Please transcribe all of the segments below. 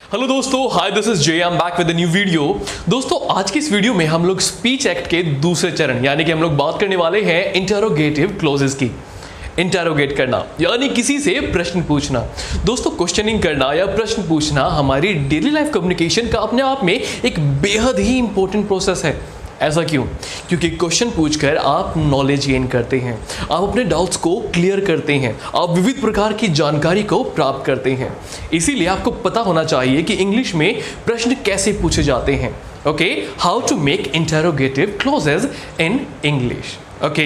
Hello दोस्तों, hi this is J, I am back with a new video. दोस्तों आज की इस वीडियो में हम लोग स्पीच एक्ट के दूसरे चरण यानी कि हम लोग बात करने वाले हैं इंटरोगेटिव क्लोजेस की। इंटरोगेट करना यानी किसी से प्रश्न पूछना। दोस्तों क्वेश्चनिंग करना या प्रश्न पूछना हमारी डेली लाइफ कम्युनिकेशन का अपने आप में एक बेहद ही इंपॉर्टेंट प्रोसेस है। ऐसा क्यों? क्योंकि क्वेश्चन पूछकर आप नॉलेज गेन करते हैं, आप अपने डाउट्स को क्लियर करते हैं, आप विविध प्रकार की जानकारी को प्राप्त करते हैं। इसीलिए आपको पता होना चाहिए कि इंग्लिश में प्रश्न कैसे पूछे जाते हैं। Okay, how to make interrogative clauses in English. Okay,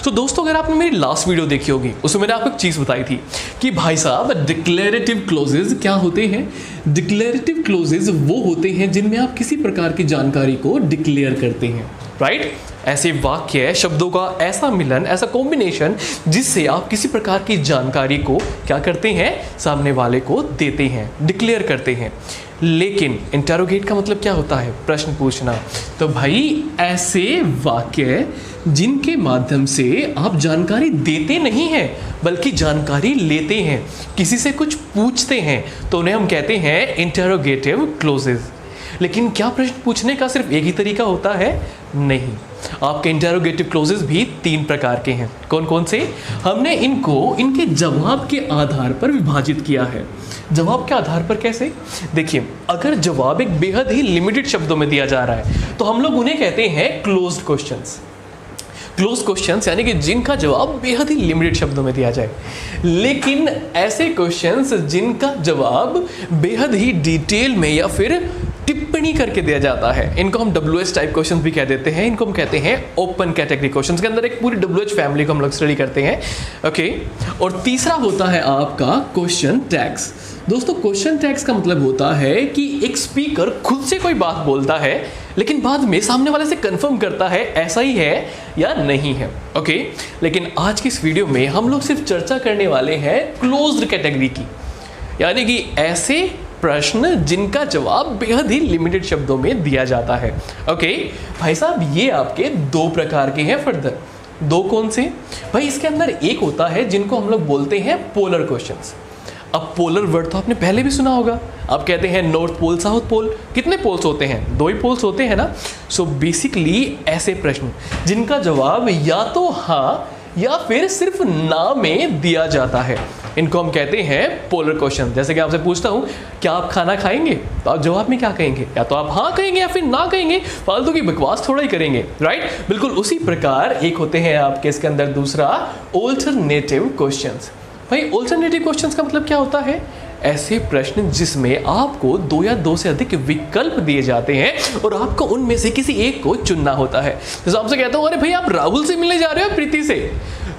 तो दोस्तों अगर आपने मेरी लास्ट वीडियो देखी होगी उसमें मैंने आपको एक चीज़ बताई थी कि भाई साहब डिक्लेरेटिव क्लोजेस क्या होते हैं। डिक्लेरेटिव क्लोजेस वो होते हैं जिनमें आप किसी प्रकार की जानकारी को डिक्लेयर करते हैं, राइट। ऐसे वाक्य शब्दों का ऐसा मिलन, ऐसा कॉम्बिनेशन जिससे आप किसी प्रकार की जानकारी को क्या करते हैं, सामने वाले को देते हैं, डिक्लेयर करते हैं। लेकिन इंटरोगेट का मतलब क्या होता है? प्रश्न पूछना। तो भाई ऐसे वाक्य जिनके माध्यम से आप जानकारी देते नहीं हैं बल्कि जानकारी लेते हैं, किसी से कुछ पूछते हैं, तो उन्हें हम कहते हैं इंटरोगेटिव क्लोजेस। लेकिन क्या प्रश्न पूछने का सिर्फ एक ही तरीका होता है? नहीं, आपके इंटरोगेटिव क्लोजेस भी 3 प्रकार के हैं। कौन कौन से? हमने इनको इनके जवाब के आधार पर विभाजित किया है। जवाब के आधार पर कैसे? देखिए, अगर जवाब एक बेहद ही लिमिटेड शब्दों में दिया जा रहा है तो हम लोग उन्हें कहते हैं क्लोज्ड क्वेश्चंस। क्लोज क्वेश्चंस यानी कि जिनका जवाब बेहद ही लिमिटेड शब्दों में दिया जाए। लेकिन ऐसे क्वेश्चंस जिनका जवाब बेहद ही डिटेल में या फिर टिप्पणी करके दिया जाता है, इनको हम WH टाइप क्वेश्चंस भी कह देते हैं। इनको हम कहते हैं ओपन कैटेगरी क्वेश्चंस। के अंदर एक पूरी WH फैमिली को हम लोग स्टडी करते हैं। ओके, और तीसरा होता है आपका क्वेश्चन टैग्स। दोस्तों क्वेश्चन टैग्स का मतलब होता है कि एक स्पीकर खुद से कोई बात बोलता है लेकिन बाद में सामने वाले से कंफर्म करता है ऐसा ही है या नहीं है। ओके, लेकिन आज की इस वीडियो में हम लोग सिर्फ चर्चा करने वाले हैं क्लोज्ड कैटेगरी की, यानी कि ऐसे प्रश्न जिनका जवाब बेहद ही लिमिटेड शब्दों में दिया जाता है। ओके भाई साहब, ये आपके 2 प्रकार के हैं। फर्दर 2 कौन से? भाई इसके अंदर एक होता है जिनको हम लोग बोलते हैं पोलर क्वेश्चंस। अब पोलर वर्ड तो आपने पहले भी सुना होगा। आप कहते हैं नॉर्थ पोल, साउथ पोल। कितने पोल्स होते हैं? 2 ही पोल्स होते हैं ना। सो बेसिकली ऐसे प्रश्न जिनका जवाब या तो हाँ या फिर सिर्फ ना में दिया जाता है, इनको हम कहते हैं पोलर क्वेश्चन। जैसे कि आपसे पूछता हूँ क्या आप खाना खाएंगे, तो आप जवाब में क्या कहेंगे? या तो आप हाँ कहेंगे या फिर ना कहेंगे, फालतू की बकवास थोड़ा ही करेंगे, राइट। बिल्कुल उसी प्रकार एक होते हैं आपके इसके अंदर दूसरा ऑल्टरनेटिव क्वेश्चंस। भाई ऑल्टरनेटिव क्वेश्चंस का मतलब क्या होता है? ऐसे प्रश्न जिसमें आपको 2 या 2 से अधिक विकल्प दिए जाते हैं और आपको उनमें से किसी एक को चुनना होता है। जैसे आपसे कहता हूँ अरे भाई आप राहुल से मिलने जा रहे हो प्रीति से,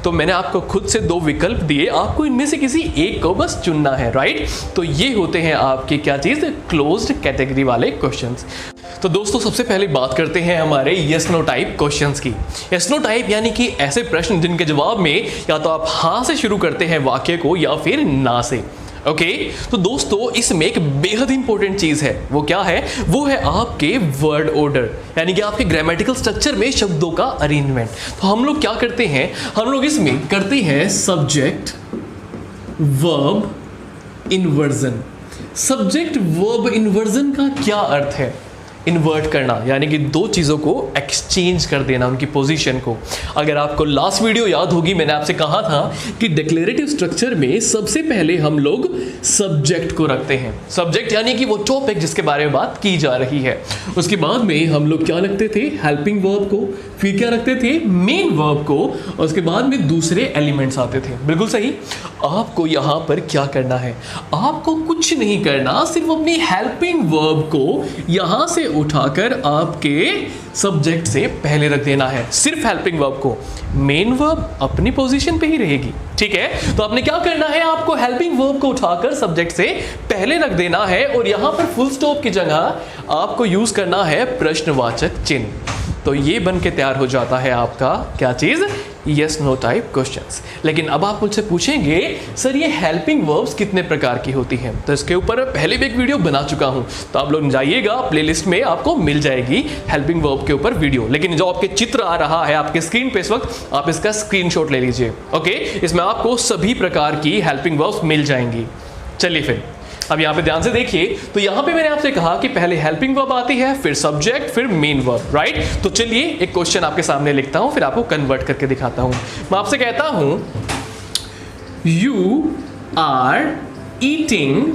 तो मैंने आपको खुद से 2 विकल्प दिए, आपको इनमें से किसी एक को बस चुनना है, राइट। तो ये होते हैं आपके क्या चीज? क्लोज्ड कैटेगरी वाले क्वेश्चंस। तो दोस्तों सबसे पहले बात करते हैं हमारे यस नो टाइप क्वेश्चंस की। यस नो टाइप यानी कि ऐसे प्रश्न जिनके जवाब में या तो आप हाँ से शुरू करते हैं वाक्य को या फिर ना से। ओके, तो दोस्तों इसमें एक बेहद इंपॉर्टेंट चीज है। वो क्या है? वो है आपके वर्ड ऑर्डर, यानी कि आपके ग्रामेटिकल स्ट्रक्चर में शब्दों का अरेंजमेंट। तो हम लोग क्या करते हैं? हम लोग इसमें करते हैं subject verb inversion. Subject verb inversion का क्या अर्थ है? इन्वर्ट करना यानी कि 2 चीज़ों को एक्सचेंज कर देना, उनकी पोजीशन को। अगर आपको लास्ट वीडियो याद होगी, मैंने आपसे कहा था कि डिक्लेरेटिव स्ट्रक्चर में सबसे पहले हम लोग सब्जेक्ट को रखते हैं। सब्जेक्ट यानी कि वो टॉपिक जिसके बारे में बात की जा रही है। उसके बाद में हम लोग क्या रखते थे? हेल्पिंग वर्ब को। फिर क्या रखते थे? मेन वर्ब को। और उसके बाद में दूसरे एलिमेंट्स आते थे। बिल्कुल सही। आपको यहाँ पर क्या करना है? आपको कुछ नहीं करना, सिर्फ अपनी हेल्पिंग वर्ब को यहाँ से उठाकर आपके सब्जेक्ट से पहले रख देना है। सिर्फ हेल्पिंग वर्ब को। मेन वर्ब अपनी पोजीशन पे ही रहेगी, ठीक है। तो आपने क्या करना है? आपको हेल्पिंग वर्ब को उठाकर सब्जेक्ट से पहले रख देना है और यहां पर फुल स्टॉप की जगह आपको यूज करना है प्रश्नवाचक चिन्ह। तो ये बन के तैयार हो जाता है आपका क्या चीज? Yes no type questions. लेकिन अब आप मुझसे पूछेंगे सर ये हेल्पिंग वर्ब्स कितने प्रकार की होती हैं? तो इसके ऊपर पहले भी एक वीडियो बना चुका हूं, तो आप लोग जाइएगा प्लेलिस्ट में, आपको मिल जाएगी हेल्पिंग वर्ब के ऊपर वीडियो। लेकिन जो आपके चित्र आ रहा है आपके स्क्रीन पे इस वक्त, आप इसका स्क्रीनशॉट ले लीजिए। ओके, इसमें आपको सभी प्रकार की हेल्पिंग वर्ब्स मिल जाएंगी। चलिए फिर अब यहाँ पे ध्यान से देखिए, तो यहाँ पे मैंने आपसे कहा कि पहले हेल्पिंग वर्ब आती है, फिर सब्जेक्ट, फिर मेन वर्ब, राइट। तो चलिए एक क्वेश्चन आपके सामने लिखता हूं, फिर आपको कन्वर्ट करके दिखाता हूं। मैं आपसे कहता हूं you are eating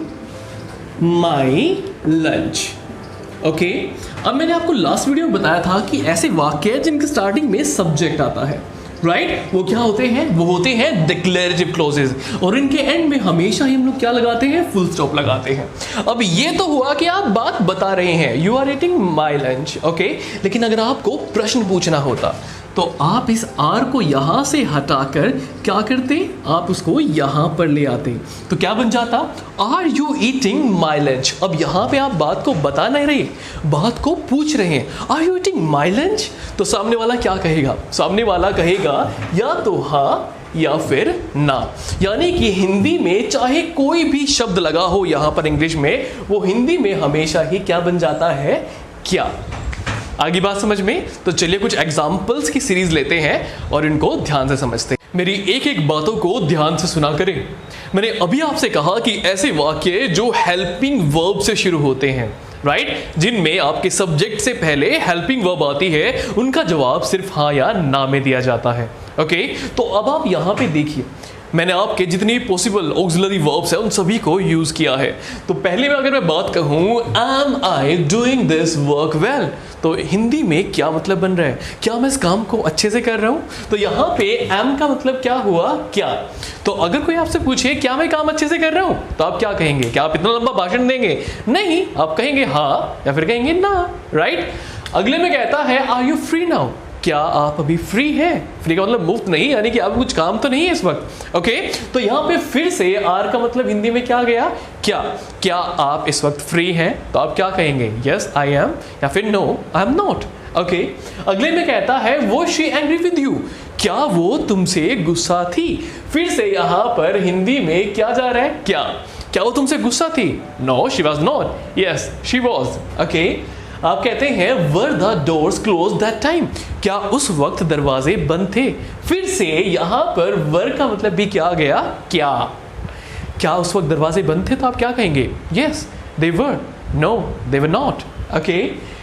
my lunch. Okay, अब मैंने आपको लास्ट वीडियो में बताया था कि ऐसे वाक्य हैं जिनके स्टार्टिंग में सब्जेक्ट आता है, राइट। वो क्या होते हैं? वो होते हैं डिक्लेरेटिव क्लोजेस, और इनके एंड में हमेशा ही हम लोग क्या लगाते हैं? फुल स्टॉप लगाते हैं। अब ये तो हुआ कि आप बात बता रहे हैं, you are eating my lunch, okay. लेकिन अगर आपको प्रश्न पूछना होता तो आप इस आर को यहां से हटाकर क्या करते? आप उसको यहां पर ले आते, तो क्या बन जाता? Are you eating my lunch. अब यहां पे आप बात को बता नहीं रहे, बात को पूछ रहे हैं, are you eating my lunch. तो सामने वाला क्या कहेगा? सामने वाला कहेगा या तो हाँ या फिर ना। यानी कि हिंदी में चाहे कोई भी शब्द लगा हो यहां पर इंग्लिश में, वो हिंदी में हमेशा ही क्या बन जाता है? क्या। आगे बात समझ में? तो चलिए कुछ एग्जाम्पल्स की सीरीज लेते हैं और इनको ध्यान से समझते हैं। मेरी एक एक बातों को ध्यान से सुना करें। मैंने अभी आपसे कहा कि ऐसे वाक्य जो हेल्पिंग वर्ब से शुरू होते हैं, राइट, जिनमें आपके सब्जेक्ट से पहले हेल्पिंग वर्ब आती है, उनका जवाब सिर्फ हाँ या ना में दिया जाता है। ओके, तो अब आप यहां पे देखिए, मैंने आपके जितनी पॉसिबल ऑक्सिलरी वर्ब्स है उन सभी को यूज किया है। तो पहले में अगर मैं बात कहूं am I doing this work well, तो हिंदी में क्या मतलब बन रहा है? क्या मैं इस काम को अच्छे से कर रहा हूं? तो यहां पे एम का मतलब क्या हुआ? क्या। तो अगर कोई आपसे पूछे क्या मैं काम अच्छे से कर रहा हूं, तो आप क्या कहेंगे? क्या आप इतना लंबा भाषण देंगे? नहीं, आप कहेंगे हाँ या फिर कहेंगे ना, राइट। अगले में कहता है आर यू फ्री नाउ, क्या आप अभी फ्री हैं? फ्री का मतलब मुफ्त नहीं, यानी कि अब कुछ काम तो नहीं है इस वक्त। ओके, तो यहां पे फिर से आर का मतलब हिंदी में क्या गया? क्या। क्या आप इस वक्त फ्री हैं? तो आप क्या कहेंगे? यस आई एम या फिर no I am not. Okay, अगले में कहता है वो शी एंग्री विद यू, क्या वो तुमसे गुस्सा थी? फिर से यहां पर हिंदी में क्या जा रहा है? क्या। क्या वो तुमसे गुस्सा थी? No she was not, yes she was. Okay, आप कहते हैं were the doors close that time, क्या उस वक्त दरवाजे बंद थे? फिर से यहां पर वर का मतलब भी क्या गया? क्या। क्या उस वक्त दरवाजे बंद थे? तो आप क्या कहेंगे? Yes they were, no they were not. Okay,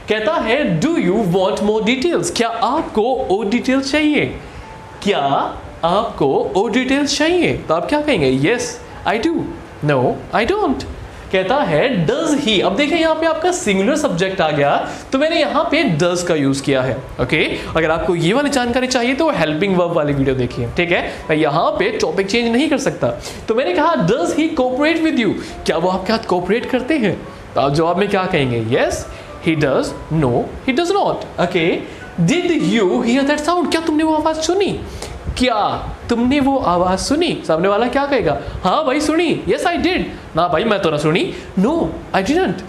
कहता है do you want more details, क्या आपको और डिटेल्स चाहिए? क्या आपको और डिटेल्स चाहिए? तो आप क्या कहेंगे? Yes I do, no I don't. कहता है डज ही, अब देखिए यहाँ पे आपका सिंगुलर सब्जेक्ट आ गया, तो मैंने यहाँ पे डज का यूज किया है। ओके, अगर आपको ये वाली जानकारी चाहिए तो हेल्पिंग वर्ब वाली वीडियो देखिए, ठीक है। मैं यहाँ पे टॉपिक चेंज नहीं कर सकता, तो मैंने कहा does he cooperate with you, क्या वो आपके साथ कोऑपरेट करते हैं? तो आप जवाब में क्या कहेंगे? Yes he does, no he does not. Okay, did you hear that sound, क्या तुमने वो आवाज सुनी? क्या तुमने वो आवाज सुनी? सामने वाला क्या कहेगा? हाँ भाई सुनी, यस आई डिड। ना भाई मैं तो ना सुनी, नो आई डिडंट।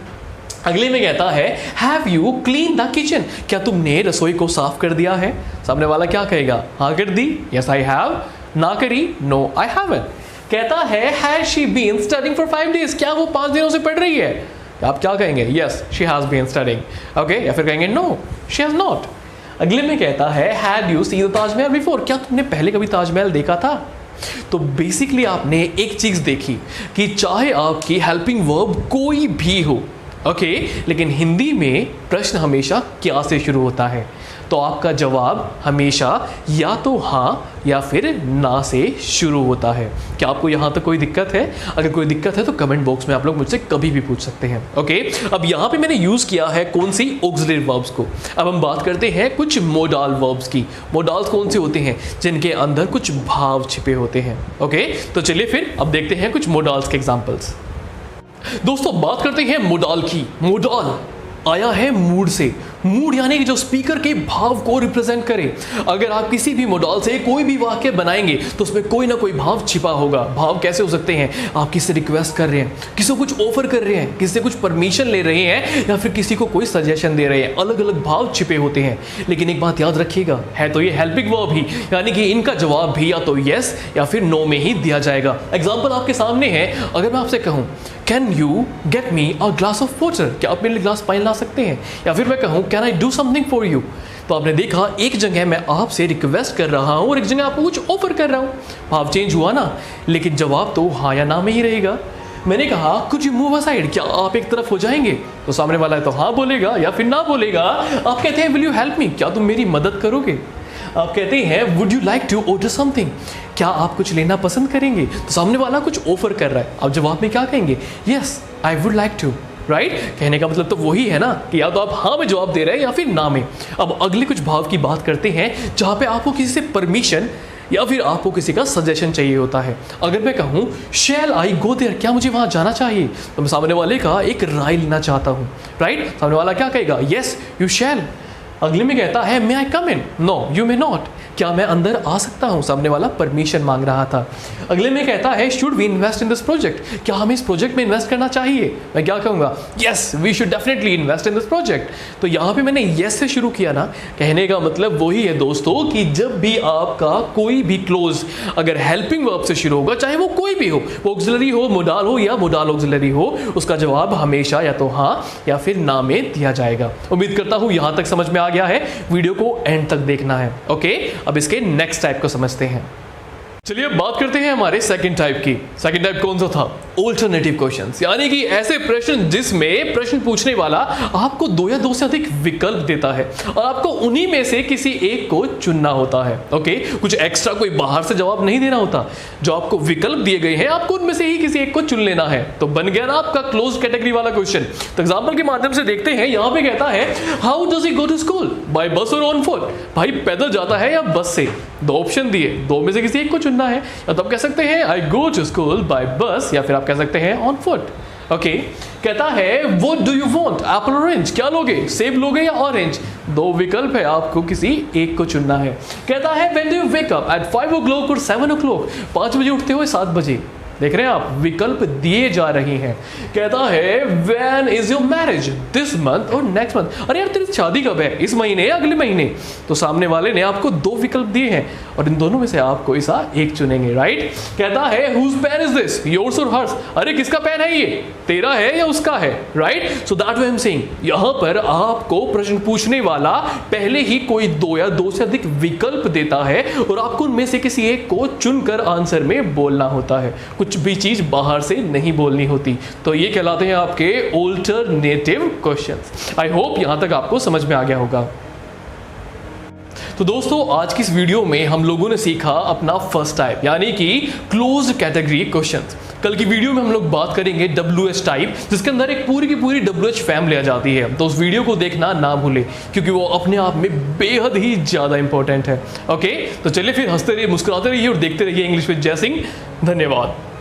अगले में कहता है have you clean the kitchen, क्या तुमने रसोई को साफ कर दिया है? सामने वाला क्या कहेगा? हाँ कर दी, यस आई हैव। ना करी, नो आई हैवंट। कहता है has she been studying for 5 days, क्या वो 5 दिनों से पढ़ रही है? आप क्या कहेंगे? Yes she has been studying. Okay, या फिर कहेंगे नो शी हैज नॉट। अगले में कहता है had you seen the Taj Mahal before, क्या तुमने पहले कभी ताजमहल देखा था? तो बेसिकली आपने एक चीज देखी कि चाहे आपकी हेल्पिंग वर्ब कोई भी हो, ओके, लेकिन हिंदी में प्रश्न हमेशा क्या से शुरू होता है, तो आपका जवाब हमेशा या तो हाँ या फिर ना से शुरू होता है। क्या आपको यहाँ तक कोई दिक्कत है? अगर कोई दिक्कत है तो कमेंट बॉक्स में आप लोग मुझसे कभी भी पूछ सकते हैं। ओके, अब यहाँ पे मैंने यूज़ किया है कौन सी? ऑक्सिलरी वर्ब्स को। अब हम बात करते हैं कुछ मोडाल वर्ब्स की। मोडाल्स कौन से होते हैं? जिनके अंदर कुछ भाव छिपे होते हैं। ओके, तो चलिए फिर अब देखते हैं कुछ मोडाल्स के एग्जाम्पल्स। दोस्तों बात करते हैं मोडाल की। मोडाल आया है मूड से। मूड यानी कि जो स्पीकर के भाव को रिप्रेजेंट करे। अगर आप किसी भी मोडाल से कोई भी वाक्य बनाएंगे तो उसमें कोई ना कोई भाव छिपा होगा। भाव कैसे हो सकते हैं? आप किसी से रिक्वेस्ट कर रहे हैं, किसी को कुछ ऑफर कर रहे हैं, किसी से कुछ परमिशन ले रहे हैं, या फिर किसी को कोई सजेशन दे रहे हैं। अलग अलग भाव छिपे होते हैं। लेकिन एक बात याद रखिएगा, है तो ये हेल्पिंग वर्ब ही, यानी कि इनका जवाब भी या तो यस या फिर नो में ही दिया जाएगा। एग्जाम्पल आपके सामने है। अगर मैं आपसे कहूँ can you get me a glass of water, क्या आप मेरे लिए ग्लास पानी ला सकते हैं? या फिर मैं कहूँ can I do something for you, तो आपने देखा एक जगह मैं आपसे रिक्वेस्ट कर रहा हूँ और एक जगह आपको कुछ ऑफर कर रहा हूँ। भाव चेंज हुआ ना, लेकिन जवाब तो हाँ या ना में ही रहेगा। मैंने कहा कुड यू मूव असाइड, क्या आप एक तरफ हो जाएंगे? तो सामने वाला है तो हाँ बोलेगा या फिर ना बोलेगा। आप कहते हैं विल यू हेल्प मी, क्या तुम मेरी मदद करोगे? आप कहते हैं would you like to order something, क्या आप कुछ लेना पसंद करेंगे? तो सामने वाला कुछ ऑफर कर रहा है, आप जवाब में क्या कहेंगे? Yes I would like to, right? कहने का मतलब तो वही है ना कि या तो आप हाँ में जवाब दे रहे हैं या फिर ना में। अब अगले कुछ भाव की बात करते हैं जहाँ पे आपको किसी से परमिशन या फिर आपको किसी का सजेशन चाहिए होता है। अगर मैं कहूँ शैल आई गो देयर, क्या मुझे वहाँ जाना चाहिए? तो मैं सामने वाले का एक राय लेना चाहता हूँ, राइट? सामने वाला क्या कहेगा? Yes you shall. अगले में कहता है मे आई कम इन, नो यू मे नॉट, क्या मैं अंदर आ सकता हूँ? सामने वाला परमिशन मांग रहा था। अगले में कहता है should we invest in this project, क्या हमें इस प्रोजेक्ट में इन्वेस्ट करना चाहिए? मैं क्या कहूँगा? Yes we should definitely invest in this project. तो यहाँ पे मैंने यस से शुरू किया ना, कहने का मतलब वही है दोस्तों कि जब भी आपका कोई भी क्लोज अगर हेल्पिंग वर्ब से शुरू होगा, चाहे वो कोई भी हो, वो ऑक्सिलरी हो, मोडाल हो या मोडाल ऑक्सिलरी हो, उसका जवाब हमेशा या तो हाँ या फिर ना में दिया जाएगा। उम्मीद करता हूँ यहाँ तक समझ में आ गया है। वीडियो को एंड तक देखना है, ओके? अब इसके नेक्स्ट टाइप को समझते हैं। चलिए अब बात करते हैं हमारे सेकंड टाइप की। सेकंड टाइप कौन सा था? ऑल्टरनेटिव क्वेश्चंस, यानी कि ऐसे प्रश्न जिसमें प्रश्न पूछने वाला आपको दो या दो से अधिक विकल्प देता है और आपको उन्हीं में से किसी एक को चुनना होता है, ओके? कुछ एक्स्ट्रा कोई बाहर से जवाब नहीं देना होता। जो आपको विकल्प दिए गए हैं आपको उनमें से ही किसी एक को चुन लेना है। तो बन गया ना आपका क्लोज कैटेगरी वाला क्वेश्चन। तो एग्जाम्पल के माध्यम से देखते हैं। यहाँ पे कहता है how does he go to school, by bus और ऑन फुट? भाई पैदल जाता है या बस से? दो ऑप्शन दिए, दो में से किसी एक को चुनना है। या तो आप कह सकते हैं आई गो टू स्कूल बाय बस, या फिर आप कह सकते हैं ऑन फुट, ओके? कहता है what do you want, Apple orange, क्या लोगे? सेब लोगे या ऑरेंज? दो विकल्प है, आपको किसी एक को चुनना है। कहता है when do you wake up, at 5 o'clock और 7 o'clock, 5 बजे उठते हो 7 बजे? देख रहे हैं आप, विकल्प दिए जा रहे हैं। कहता है when is your marriage, this month और नेक्स्ट मंथ, अरे यार तेरी शादी कब है, इस महीने या अगले महीने? तो सामने वाले ने आपको दो विकल्प दिए हैं और इन दोनों में से आप कोई सा एक चुनेंगे, राइट? कहता है whose pen is this, yours और हर्स, अरे किसका पेन है ये, तेरा है या उसका है, right? So that way I am saying, यहां पर आपको प्रश्न पूछने वाला पहले ही कोई दो या दो से अधिक विकल्प देता है और आपको उनमें से किसी एक को चुनकर आंसर में बोलना होता है। कुछ भी चीज बाहर से नहीं बोलनी होती। तो ये कहलाते हैं आपके ऑल्टरनेटिव क्वेश्चंस। आई होप यहां तक आपको समझ में आ गया होगा। तो दोस्तों आज की इस वीडियो में हम लोगों ने सीखा अपना फर्स्ट टाइप, यानी कि क्लोज कैटेगरी क्वेश्चंस। कल की वीडियो में हम लोग बात करेंगे WH टाइप, जिसके अंदर एक पूरी की पूरी WH फैमिली आ जाती है। तो उस वीडियो को देखना ना भूले क्योंकि वो अपने आप में बेहद ही ज्यादा इंपॉर्टेंट है, ओके? तो चलिए फिर हंसते रहिए, मुस्कुराते रहिए और देखते रहिए इंग्लिश विद जय सिंह। धन्यवाद।